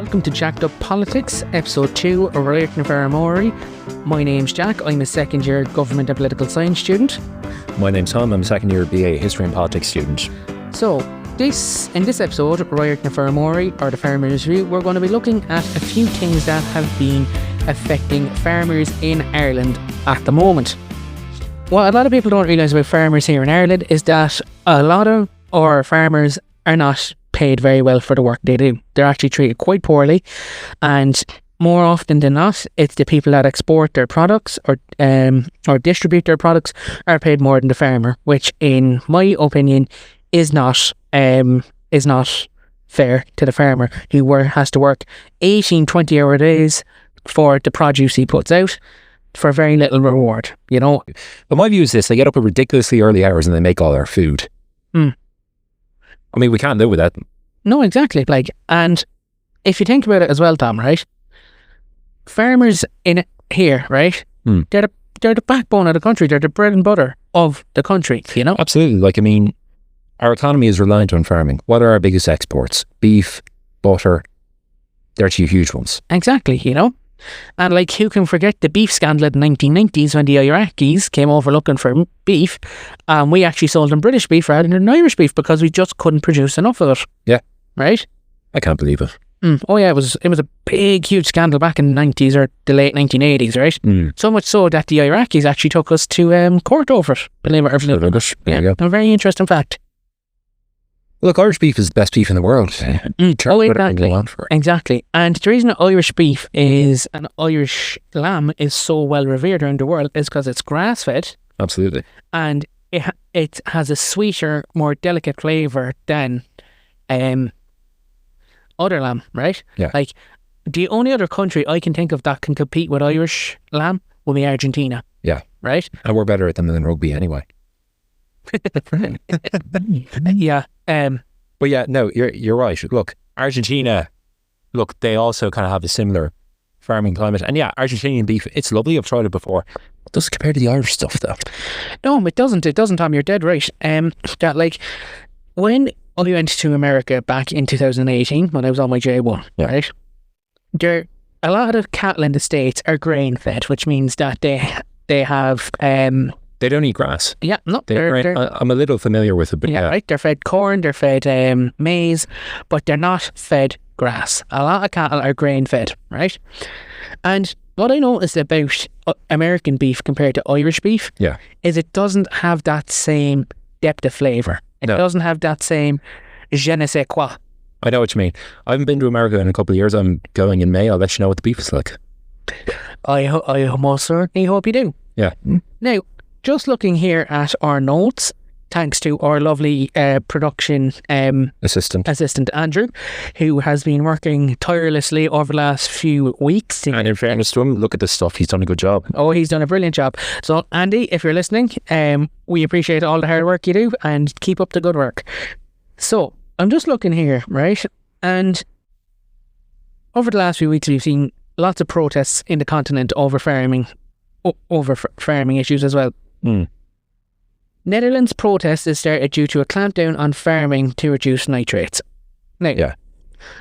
Welcome to Jacked Up Politics, Episode 2 of Riot na Mori. My name's Jack, I'm a second year Government and Political Science student. My name's Tom, I'm a second year BA History and Politics student. So, in this episode, Riot na Mori, or the Farmers' View, we're going to be looking at a few things that have been affecting farmers in Ireland at the moment. What a lot of people don't realise about farmers here in Ireland is that a lot of our farmers are not paid very well for the work they do. They're actually treated quite poorly, and more often than not, it's the people that export their products or distribute their products are paid more than the farmer, which, in my opinion, is not fair to the farmer, who has to work 18, 20-hour days for the produce he puts out for very little reward, you know. But my view is this: they get up at ridiculously early hours and they make all their food. I mean, we can't live with that. No, exactly. And if you think about it as well, Tom, right? Farmers in here, right? They're the backbone of the country. They're the bread and butter of the country, you know? Absolutely. Our economy is reliant on farming. What are our biggest exports? Beef, butter. They're two huge ones. Exactly, you know? And who can forget the beef scandal in the 1990s when the Iraqis came over looking for beef, and we actually sold them British beef rather than Irish beef because we just couldn't produce enough of it. Yeah. Right? I can't believe it. Oh yeah, it was a big, huge scandal back in the 90s or the late 1980s, right? So much so that the Iraqis actually took us to court over it, believe it or not. Yeah, a very interesting fact. Look, Irish beef is the best beef in the world. Exactly. And the reason Irish beef is an Irish lamb is so well revered around the world is because it's grass fed. Absolutely. And it has a sweeter, more delicate flavour than other lamb, right? Yeah. The only other country I can think of that can compete with Irish lamb will be Argentina. Yeah. Right? And we're better at them than rugby anyway. Yeah. But yeah, no, you're right. Look, Argentina, they also kind of have a similar farming climate. And yeah, Argentinian beef, it's lovely. I've tried it before. It doesn't compare to the Irish stuff though. No, it doesn't. It doesn't, Tom. You're dead right. That when I went to America back in 2018 when I was on my J1, right? A lot of cattle in the States are grain fed, which means that they have they don't eat grass. Yeah, no. I'm a little familiar with it, but yeah. Right. They're fed corn, they're fed maize, but they're not fed grass. A lot of cattle are grain fed, right? And what I noticed about American beef compared to Irish beef is it doesn't have that same depth of flavour. It doesn't have that same je ne sais quoi. I know what you mean. I haven't been to America in a couple of years. I'm going in May. I'll let you know what the beef is like. I most certainly hope you do. Yeah. Now, just looking here at our notes, thanks to our lovely production assistant Andrew, who has been working tirelessly over the last few weeks. And in fairness to him, look at this stuff. He's done a good job. Oh, he's done a brilliant job. So, Andy, if you're listening, we appreciate all the hard work you do and keep up the good work. So, I'm just looking here, right? And over the last few weeks, we've seen lots of protests in the continent over farming issues as well. Netherlands protest is started due to a clampdown on farming to reduce nitrates. Now,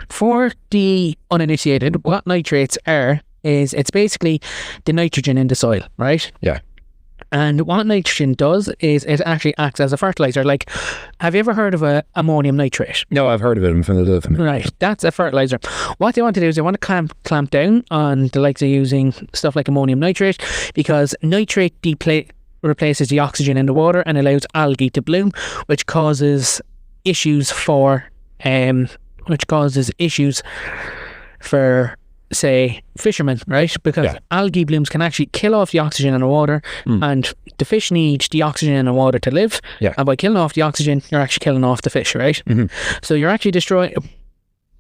for the uninitiated, what nitrates are is it's basically the nitrogen in the soil, right? Yeah. And what nitrogen does is it actually acts as a fertilizer. Have you ever heard of ammonium nitrate? No, I've heard of it. I'm familiar with it. Right, that's a fertilizer. What they want to do is they want to clamp down on the likes of using stuff like ammonium nitrate, because nitrate replaces the oxygen in the water and allows algae to bloom, which causes issues for say fishermen, right? Because algae blooms can actually kill off the oxygen in the water, and the fish need the oxygen in the water to live. And by killing off the oxygen, you're actually killing off the fish, right? So you're actually destroying,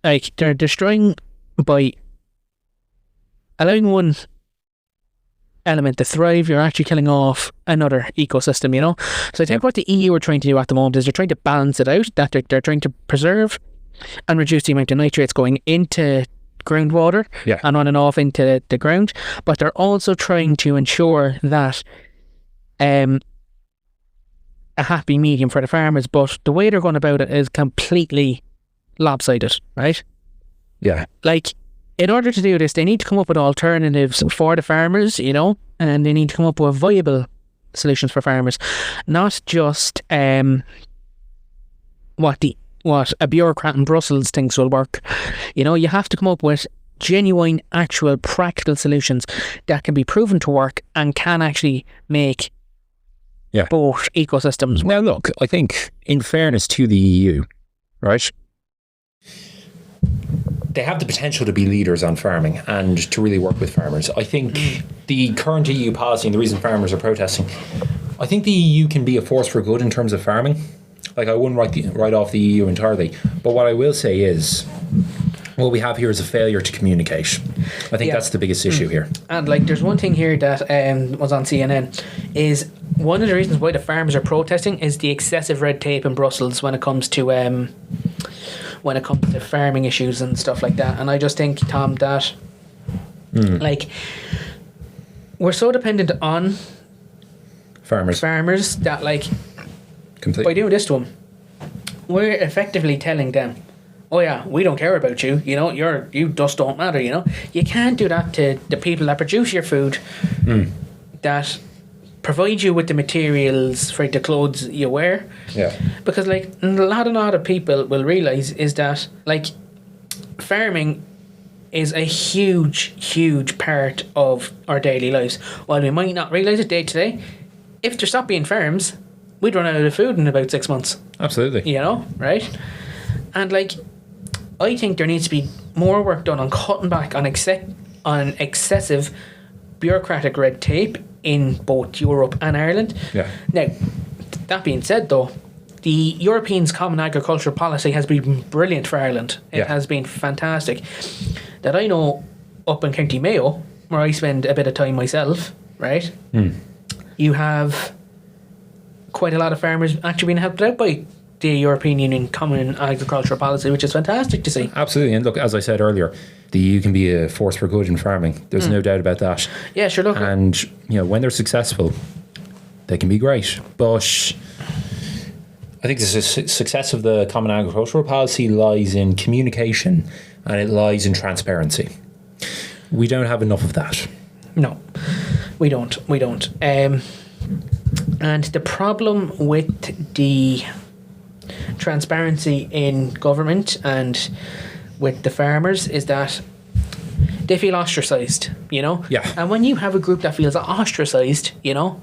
they're destroying by allowing one element to thrive. You're actually killing off another ecosystem, you know. So I think what the EU are trying to do at the moment is they're trying to balance it out, that they're trying to preserve and reduce the amount of nitrates going into groundwater and on and off into the ground, but they're also trying to ensure that a happy medium for the farmers. But the way they're going about it is completely lopsided, right? Yeah. Like, in order to do this, they need to come up with alternatives for the farmers, you know, and they need to come up with viable solutions for farmers, not just what a bureaucrat in Brussels thinks will work. You know, you have to come up with genuine, actual, practical solutions that can be proven to work and can actually make both ecosystems work. Now, look, I think in fairness to the EU, right, they have the potential to be leaders on farming and to really work with farmers. I think the current EU policy and the reason farmers are protesting, I think the EU can be a force for good in terms of farming. Like, I wouldn't write off the EU entirely. But what I will say is, what we have here is a failure to communicate. I think that's the biggest issue here. And like, there's one thing here that was on CNN, is one of the reasons why the farmers are protesting is the excessive red tape in Brussels when it comes to farming issues and stuff like that. And I just think, Tom, that like, we're so dependent on farmers that, like, completely. By doing this to them, we're effectively telling them, oh yeah, we don't care about you, you know, you just don't matter, you know. You can't do that to the people that produce your food, that provide you with the materials for the clothes you wear. Yeah. Because, like, a lot of people will realise is that, like, farming is a huge part of our daily lives. While we might not realise it day to day, if there stopped being farms, we'd run out of food in about 6 months. Absolutely. You know, right? And, like, I think there needs to be more work done on cutting back on excessive bureaucratic red tape in both Europe and Ireland. Yeah. Now, that being said, though, the Europeans' Common Agricultural Policy has been brilliant for Ireland. It has been fantastic. That I know, up in County Mayo, where I spend a bit of time myself, right? You have quite a lot of farmers actually being helped out by the European Union Common Agricultural Policy, which is fantastic to see. Absolutely. And look, as I said earlier, the EU can be a force for good in farming. There's no doubt about that. Yeah, sure. Look, and, you know, when they're successful, they can be great. But I think the success of the Common Agricultural Policy lies in communication and it lies in transparency. We don't have enough of that. No, we don't. And the problem with the transparency in government and with the farmers is that they feel ostracised, you know? Yeah. And when you have a group that feels ostracised, you know,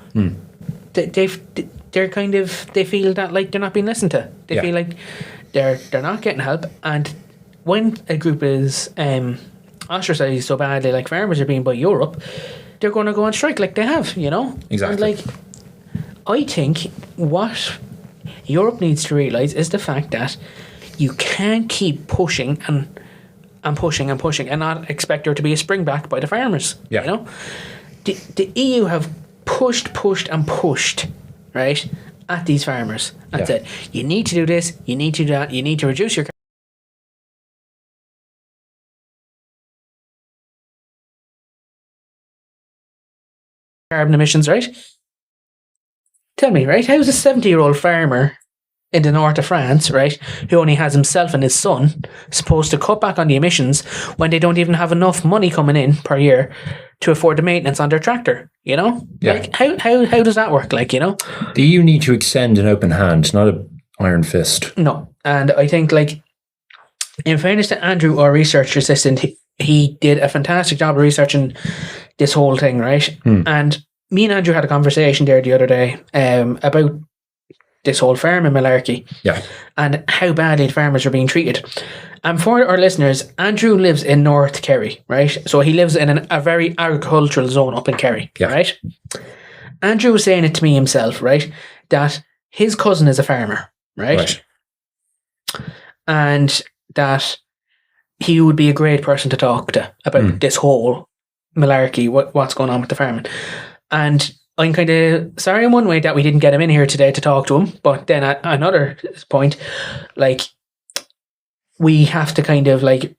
they feel that, like, they're not being listened to. They feel like they're not getting help. And when a group is ostracised so badly, like farmers are being by Europe, they're going to go on strike like they have, you know? Exactly. And, like, I think what Europe needs to realise is the fact that you can't keep pushing and pushing and not expect there to be a spring back by the farmers. Yeah. You know? The EU have pushed, right, at these farmers and said, you need to do this, you need to do that, you need to reduce your carbon emissions, right? Tell me, right, how's a 70-year-old farmer in the north of France, right, who only has himself and his son, supposed to cut back on the emissions when they don't even have enough money coming in per year to afford the maintenance on their tractor, you know? Yeah. Like, how does that work, like, you know? The EU need to extend an open hand, not an iron fist. No, and I think, like, in fairness to Andrew, our research assistant, he did a fantastic job of researching this whole thing, right? And me and Andrew had a conversation there the other day about this whole farm in Malarkey and how badly the farmers are being treated. And for our listeners, Andrew lives in North Kerry, right? So he lives in a very agricultural zone up in Kerry, right? Andrew was saying it to me himself, right, that his cousin is a farmer, right? And that he would be a great person to talk to about this whole malarkey, what's going on with the farming. And I'm kind of sorry in one way that we didn't get him in here today to talk to him, but then at another point, like, we have to kind of, like,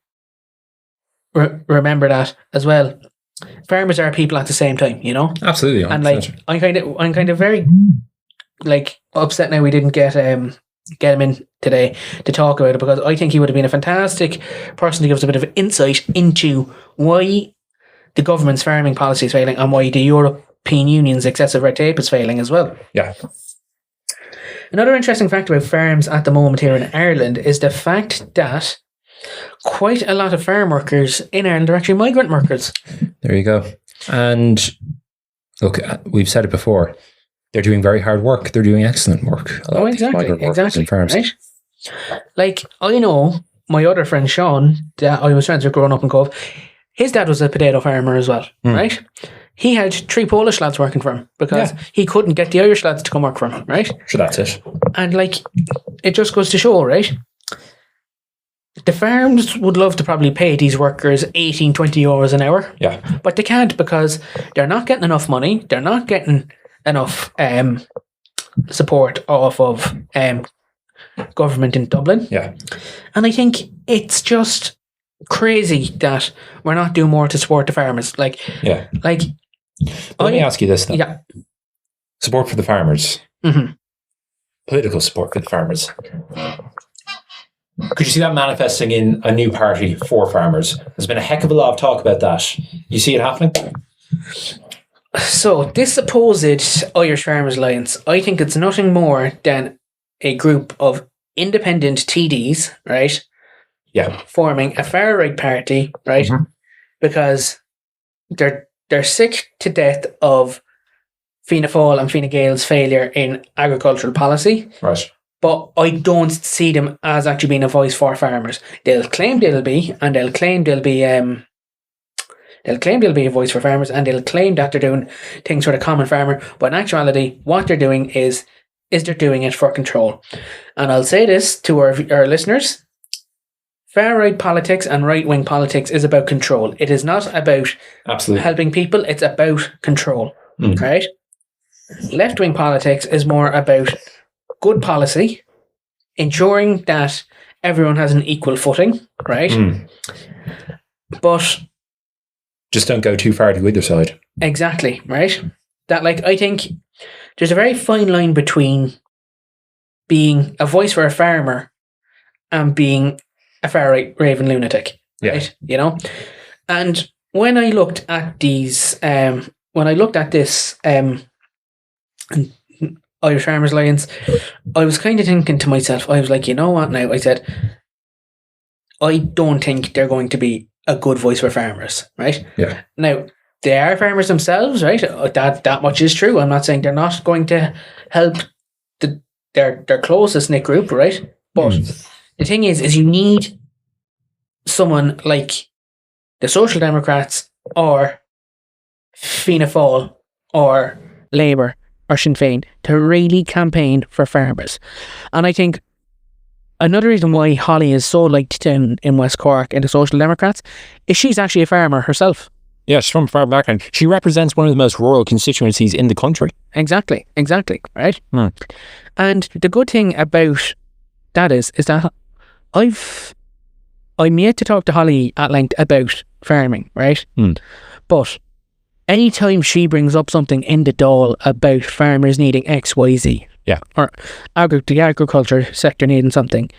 remember that as well. Farmers are people at the same time, you know? Absolutely. 100%. And, like, I'm kind of very, like, upset now we didn't get get him in today to talk about it, because I think he would have been a fantastic person to give us a bit of insight into why the government's farming policy is failing and why the European Union's excessive red tape is failing as well. Yeah. Another interesting fact about farms at the moment here in Ireland is the fact that quite a lot of farm workers in Ireland are actually migrant workers. There you go. And look, we've said it before. They're doing very hard work. They're doing excellent work. Exactly. In farms. Right? Like, I know my other friend Sean, that I was friends with growing up in Cove, his dad was a potato farmer as well, right? He had 3 Polish lads working for him because he couldn't get the Irish lads to come work for him, right? So that's it. And like, it just goes to show, right? The farms would love to probably pay these workers 18, 20 euros an hour. Yeah. But they can't, because they're not getting enough money. They're not getting enough support off of government in Dublin. Yeah. And I think it's just crazy that we're not doing more to support the farmers. Let me ask you this then. Yeah. Support for the farmers. Mm-hmm. Political support for the farmers. Could you see that manifesting in a new party for farmers? There's been a heck of a lot of talk about that. You see it happening? So, this supposed Irish Farmers Alliance, I think it's nothing more than a group of independent TDs, right? Yeah. Forming a far-right party, right? Mm-hmm. Because they're sick to death of Fianna Fáil and Fine Gael's failure in agricultural policy. Right. But I don't see them as actually being a voice for farmers. They'll claim they'll be, and they'll claim they'll be a voice for farmers, and they'll claim that they're doing things for the common farmer. But in actuality, what they're doing is they're doing it for control. And I'll say this to our listeners: far-right politics and right-wing politics is about control. It is not about helping people. It's about control, right? Left-wing politics is more about good policy, ensuring that everyone has an equal footing, right? But just don't go too far to either side. Exactly, right? That, like, I think there's a very fine line between being a voice for a farmer and being a far-right raving lunatic, right? You know? And when I looked at these, this Irish Farmers Alliance, I was kind of thinking to myself, I was like, you know what now? I said, I don't think they're going to be a good voice for farmers, right? Yeah. Now, they are farmers themselves, right? That much is true. I'm not saying they're not going to help their closest knit group, right? But the thing is you need someone like the Social Democrats or Fianna Fáil or Labour or Sinn Féin to really campaign for farmers. And I think another reason why Holly is so liked in West Cork in the Social Democrats is she's actually a farmer herself. Yeah, she's from a farm background. She represents one of the most rural constituencies in the country. Exactly, right? And the good thing about that is that I'm yet to talk to Holly at length about farming, right? But anytime she brings up something in the Dáil about farmers needing X, Y, Z, or the agriculture sector needing something,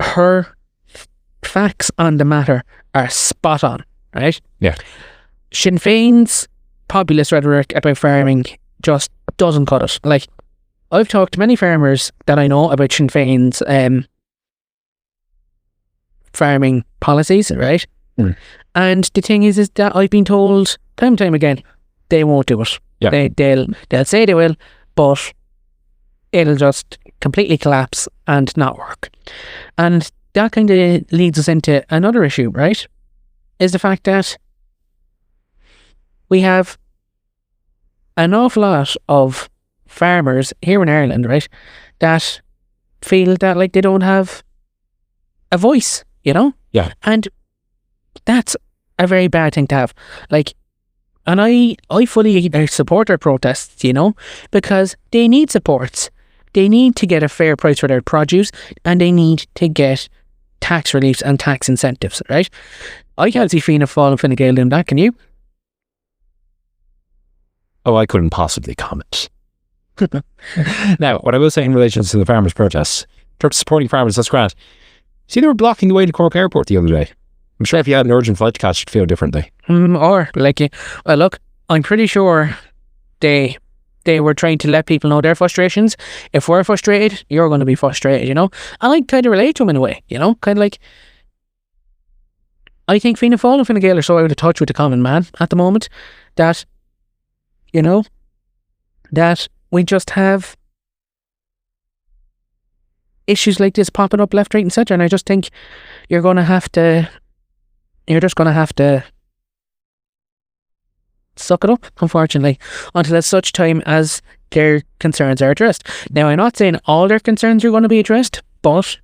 her facts on the matter are spot on, right? Yeah. Sinn Féin's populist rhetoric about farming just doesn't cut it. Like, I've talked to many farmers that I know about Sinn Féin's farming policies, right? And the thing is that I've been told time and time again, they won't do it. Yeah. They'll say they will, but it'll just completely collapse and not work. And that kind of leads us into another issue, right? Is the fact that we have an awful lot of farmers here in Ireland, right, that feel that like they don't have a voice, you know? Yeah. And that's a very bad thing to have. Like, and I fully support their protests, you know, because they need supports. They need to get a fair price for their produce, and they need to get tax reliefs and tax incentives, right? I can't see Fianna Fáil and Fine Gael doing that, can you? Oh, I couldn't possibly comment. Now, what I will say in relation to the farmers' protests, in terms of supporting farmers, that's grand. See, they were blocking the way to Cork Airport the other day. I'm sure if you had an urgent flight to catch, you'd feel differently. Or like, well, look, I'm pretty sure they were trying to let people know their frustrations. If we're frustrated, you're going to be frustrated, you know. And I kind of relate to them in a way, you know, kind of like. I think Fianna Fáil and Fine Gael are so out of touch with the common man at the moment that, you know, that we just have issues like this popping up left, right and centre. And I just think you're just going to have to suck it up, unfortunately, until at such time as their concerns are addressed. Now, I'm not saying all their concerns are going to be addressed, but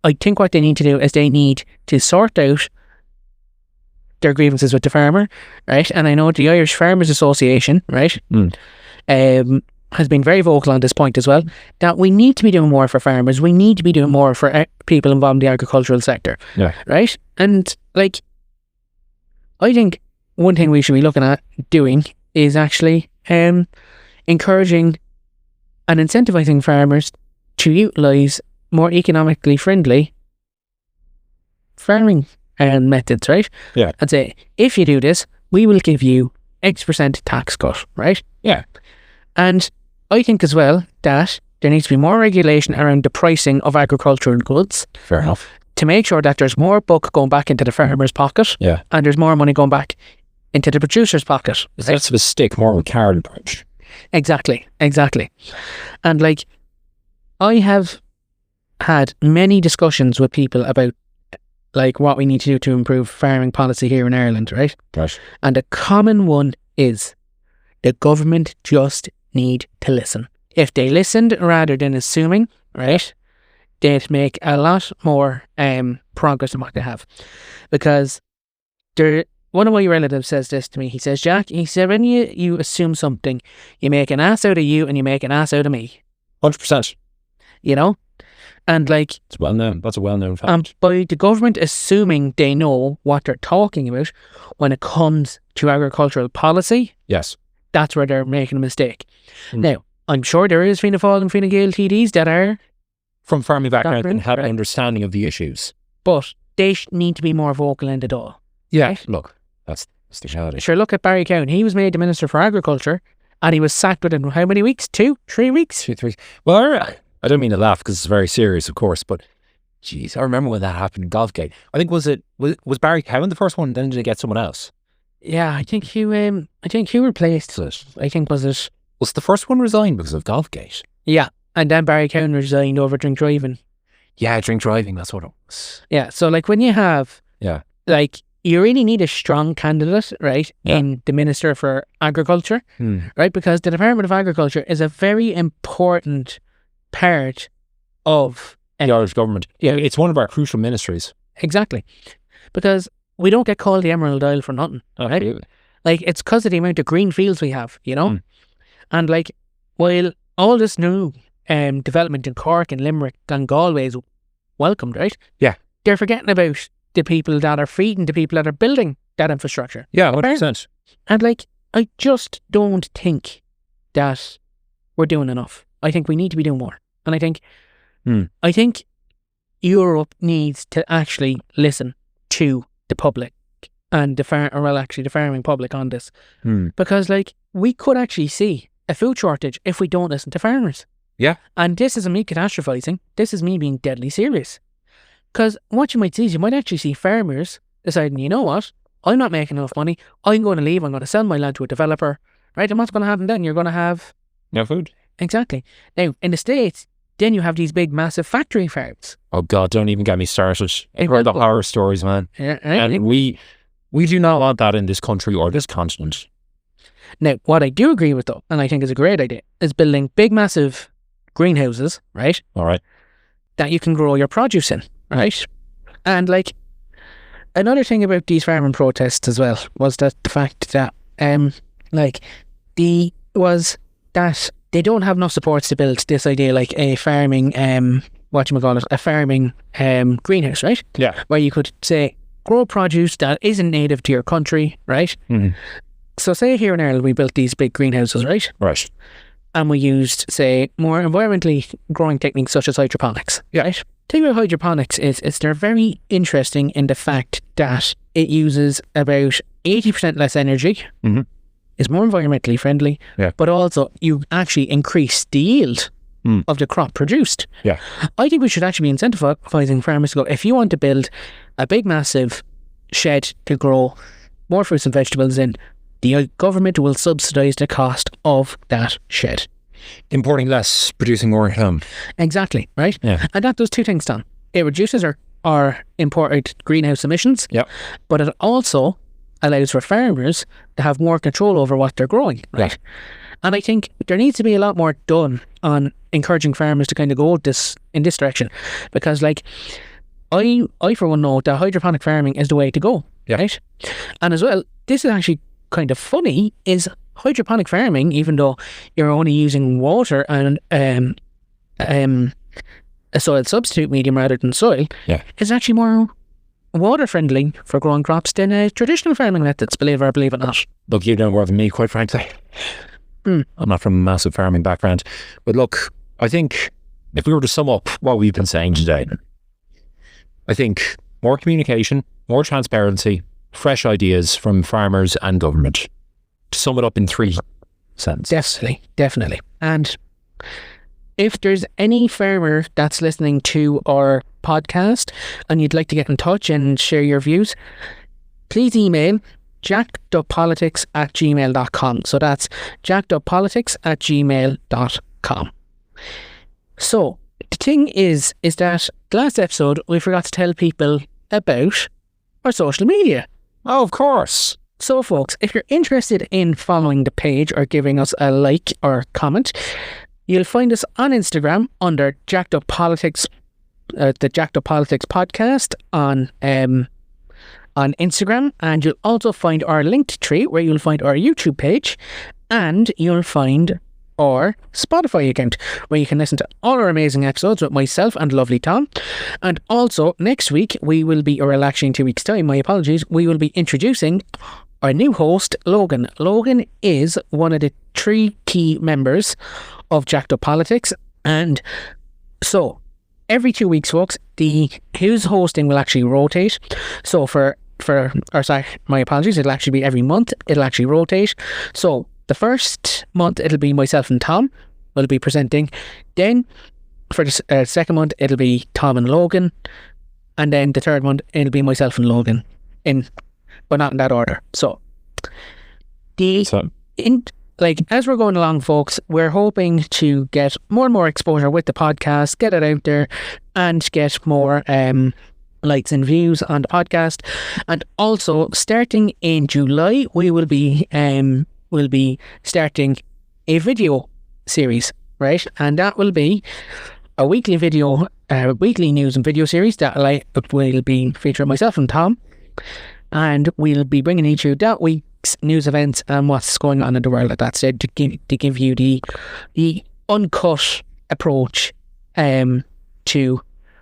I think what they need to do is they need to sort out their grievances with the farmer, right? And I know the Irish Farmers Association, right, has been very vocal on this point as well, that we need to be doing more for farmers. We need to be doing more for people involved in the agricultural sector, right? And like, I think one thing we should be looking at doing is actually encouraging and incentivising farmers to utilise more economically friendly farming methods, right? Yeah. And say, if you do this, we will give you X% tax cut, right? Yeah. And I think as well that there needs to be more regulation around the pricing of agricultural goods. Fair enough. To make sure that there's more buck going back into the farmer's pocket. Yeah. And there's more money going back into the producer's pocket. It's less of a stick, more of a carrot approach. Exactly. And like, I have had many discussions with people about like what we need to do to improve farming policy here in Ireland, right? Right. And a common one is the government just need to listen. If they listened rather than assuming, right, they'd make a lot more progress than what they have. Because one of my relatives says this to me. He says, Jack, he said, when you assume something, you make an ass out of you and you make an ass out of me. 100%. You know? And like, it's well known. That's a well-known fact. And by the government assuming they know what they're talking about when it comes to agricultural policy, yes, that's where they're making a mistake. Now, I'm sure there is Fianna Fáil and Fine Gael TDs that are from farming background and have an understanding of the issues, but they need to be more vocal in the door. Yeah, right? Look, that's the reality. Sure, look at Barry Cowan. He was made the Minister for Agriculture, and he was sacked within how many weeks? 2, 3 weeks? 2, 3. Well, I don't mean to laugh because it's very serious, of course, but geez, I remember when that happened in Golfgate. I think was Barry Cowan the first one? Then did it get someone else? Yeah, I think he replaced it. I think was the first one resigned because of Golfgate? Yeah, and then Barry Cowan resigned over drink driving. Yeah, drink driving. That's what it was. Yeah, so like when you have like you really need a strong candidate, right, in the Minister for Agriculture, right, because the Department of Agriculture is a very important part of the Irish government. Yeah, it's one of our crucial ministries. Exactly, because we don't get called the Emerald Isle for nothing. Right? Like, it's because of the amount of green fields we have, you know. And like, while all this new development in Cork and Limerick and Galway is welcomed, right? Yeah, they're forgetting about the people that are feeding the people that are building that infrastructure. Yeah, 100%. And like, I just don't think that we're doing enough. I think we need to be doing more. And I think Europe needs to actually listen to the public and the farming public on this. Because like, we could actually see a food shortage if we don't listen to farmers. Yeah. And this isn't me catastrophizing. This is me being deadly serious. Because what you might see is you might actually see farmers deciding, you know what, I'm not making enough money. I'm going to leave. I'm going to sell my land to a developer. Right? And what's going to happen then? You're going to have no food. Exactly. Now, in the States, then you have these big, massive factory farms. Oh God, don't even get me started. I've heard the horror stories, man. Yeah, and we do not want that in this country or this continent. Now, what I do agree with, though, and I think is a great idea, is building big, massive greenhouses, right? All right. That you can grow your produce in, right? And like, another thing about these farming protests as well was that the fact that, they don't have enough supports to build this idea like a farming, a farming greenhouse, right? Yeah. Where you could say, grow produce that isn't native to your country, right? So say here in Ireland we built these big greenhouses, right? Right. and we used, say, more environmentally growing techniques such as hydroponics. Right? The thing about hydroponics is they're very interesting in the fact that it uses about 80% less energy, is more environmentally friendly, but also you actually increase the yield of the crop produced. I think we should actually be incentivizing farmers to go, if you want to build a big massive shed to grow more fruits and vegetables in, the government will subsidise the cost of that shed. Importing less, producing more at home. Exactly, right? And that does two things, Tom. It reduces our imported greenhouse emissions, but it also allows for farmers to have more control over what they're growing, right? And I think there needs to be a lot more done on encouraging farmers to kind of go in this direction, because like I for one know that hydroponic farming is the way to go, right? And as well, this is actually kind of funny, is hydroponic farming, even though you're only using water and a soil substitute medium rather than soil, is actually more water friendly for growing crops than traditional farming methods, believe it or not. Look, you know more than me, quite frankly. I'm not from a massive farming background, but look, I think if we were to sum up what we've been saying today, I think more communication, more transparency, fresh ideas from farmers and government. To sum it up in 3 sentences. Definitely. And if there's any farmer that's listening to our podcast and you'd like to get in touch and share your views, please email jackeduppolitics@gmail.com. So that's jackeduppolitics@gmail.com. So the thing is that last episode we forgot to tell people about our social media. Oh, of course. So folks, if you're interested in following the page or giving us a like or comment, you'll find us on Instagram under Jacked Up Politics, the Jacked Up Politics podcast on Instagram, and you'll also find our Linktree where you'll find our YouTube page, and you'll find our Spotify account where you can listen to all our amazing episodes with myself and lovely Tom. And also next week we will be, or actually in 2 weeks time, my apologies, we will be introducing our new host, Logan. Logan is one of the 3 key members of Jacked Up Politics, and so every 2 weeks, folks, his hosting will actually rotate. So my apologies, it'll actually be every month, it'll actually rotate. So the first month it'll be myself and Tom will be presenting, then for the second month it'll be Tom and Logan, and then the third month it'll be myself and Logan, but not in that order. So as we're going along, folks, we're hoping to get more and more exposure with the podcast, get it out there, and get more likes and views on the podcast. And also, starting in July, we will be starting a video series, right? And that will be a weekly news and video series that will be featuring myself and Tom, and we'll be bringing you that week's news events and what's going on in the world at that stage to give you the uncut approach to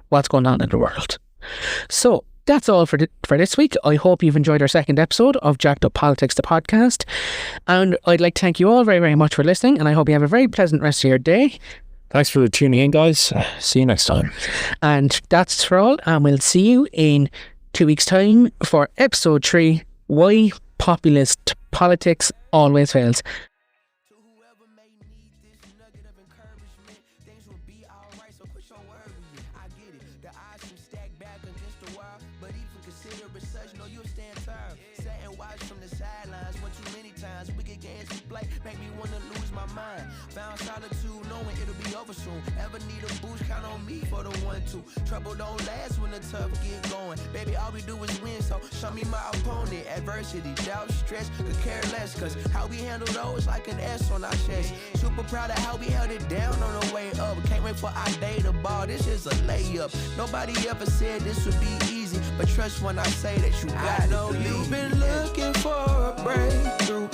what's going on in the world. So that's all for this week. I hope you've enjoyed our second episode of Jacked Up Politics, the podcast, and I'd like to thank you all very, very much for listening, and I hope you have a very pleasant rest of your day. Thanks for tuning in, guys. See you next time. And that's for all, and we'll see you in 2 weeks' time for episode 3, Why Populist Politics Always Fails. Trouble don't last when the tough get going. Baby, all we do is win, so show me my opponent. Adversity, doubt, stress, could care less. Cause how we handle those like an S on our chest. Super proud of how we held it down on the way up. Can't wait for our day to ball, this is a layup. Nobody ever said this would be easy, but trust when I say that you got it. I know you've been looking for a breakthrough.